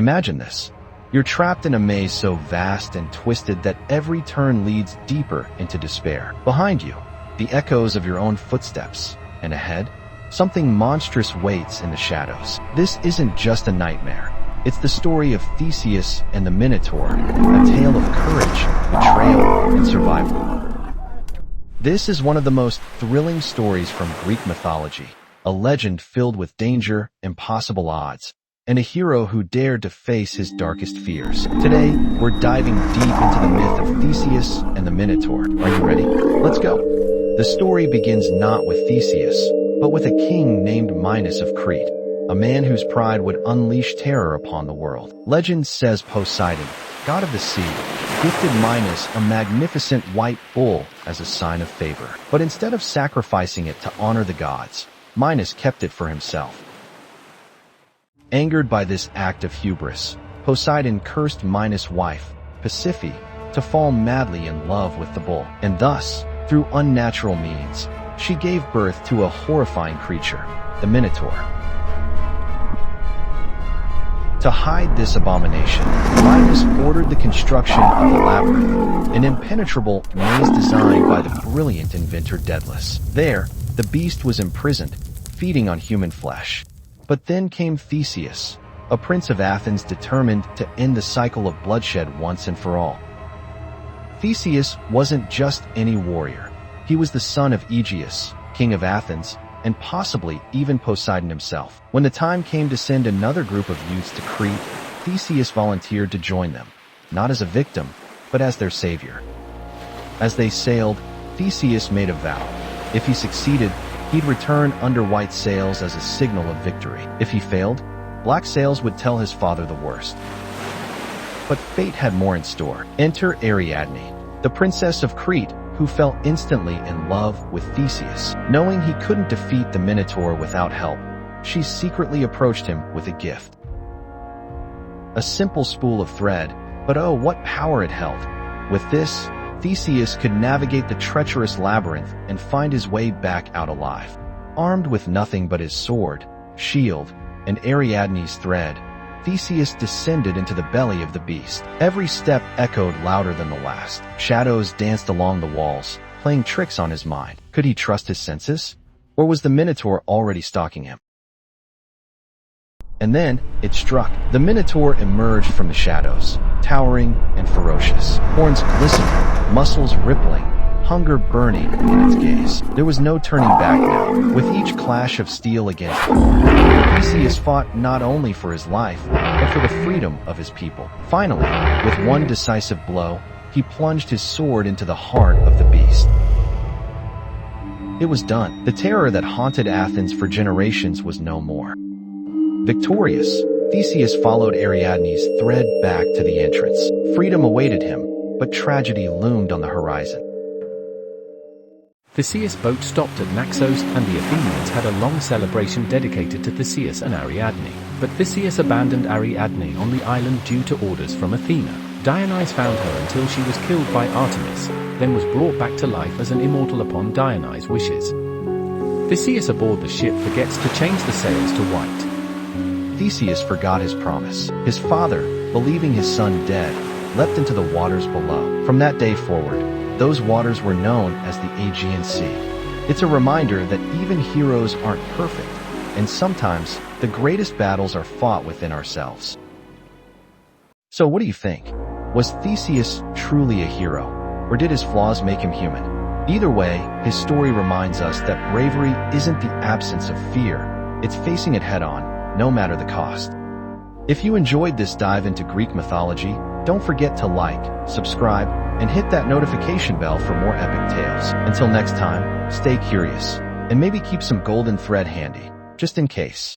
Imagine this. You're trapped in a maze so vast and twisted that every turn leads deeper into despair. Behind you, the echoes of your own footsteps, and ahead, something monstrous waits in the shadows. This isn't just a nightmare. It's the story of Theseus and the Minotaur, a tale of courage, betrayal, and survival. This is one of the most thrilling stories from Greek mythology, a legend filled with danger, impossible odds, and a hero who dared to face his darkest fears. Today, we're diving deep into the myth of Theseus and the Minotaur. Are you ready? Let's go. The story begins not with Theseus, but with a king named Minos of Crete, a man whose pride would unleash terror upon the world. Legend says Poseidon, god of the sea, gifted Minos a magnificent white bull as a sign of favor. But instead of sacrificing it to honor the gods, Minos kept it for himself. Angered by this act of hubris, Poseidon cursed Minos' wife, Pasiphae, to fall madly in love with the bull, and thus, through unnatural means, she gave birth to a horrifying creature, the Minotaur. To hide this abomination, Minos ordered the construction of the labyrinth, an impenetrable maze designed by the brilliant inventor Daedalus. There, the beast was imprisoned, feeding on human flesh. But then came Theseus, a prince of Athens determined to end the cycle of bloodshed once and for all. Theseus wasn't just any warrior. He was the son of Aegeus, king of Athens, and possibly even Poseidon himself. When the time came to send another group of youths to Crete, Theseus volunteered to join them, not as a victim, but as their savior. As they sailed, Theseus made a vow. If he succeeded, he'd return under white sails as a signal of victory. If he failed, black sails would tell his father the worst. But fate had more in store. Enter Ariadne, the princess of Crete, who fell instantly in love with Theseus. Knowing he couldn't defeat the Minotaur without help, she secretly approached him with a gift. A simple spool of thread, but oh, what power it held. With this, Theseus could navigate the treacherous labyrinth and find his way back out alive. Armed with nothing but his sword, shield, and Ariadne's thread, Theseus descended into the belly of the beast. Every step echoed louder than the last. Shadows danced along the walls, playing tricks on his mind. Could he trust his senses? Or was the Minotaur already stalking him? And then, it struck. The Minotaur emerged from the shadows, towering and ferocious. Horns glistening, muscles rippling, hunger burning in its gaze. There was no turning back now. With each clash of steel against horn, Theseus fought not only for his life, but for the freedom of his people. Finally, with one decisive blow, he plunged his sword into the heart of the beast. It was done. The terror that haunted Athens for generations was no more. Victorious, Theseus followed Ariadne's thread back to the entrance. Freedom awaited him, but tragedy loomed on the horizon. Theseus' boat stopped at Naxos, and the Athenians had a long celebration dedicated to Theseus and Ariadne. But Theseus abandoned Ariadne on the island due to orders from Athena. Dionysus found her until she was killed by Artemis, then was brought back to life as an immortal upon Dionysus' wishes. Theseus aboard the ship forgets to change the sails to white. Theseus forgot his promise. His father, believing his son dead, leapt into the waters below. From that day forward, those waters were known as the Aegean Sea. It's a reminder that even heroes aren't perfect, and sometimes the greatest battles are fought within ourselves. So what do you think? Was Theseus truly a hero, or did his flaws make him human? Either way, his story reminds us that bravery isn't the absence of fear, it's facing it head-on, no matter the cost. If you enjoyed this dive into Greek mythology, don't forget to like, subscribe, and hit that notification bell for more epic tales. Until next time, stay curious, and maybe keep some golden thread handy, just in case.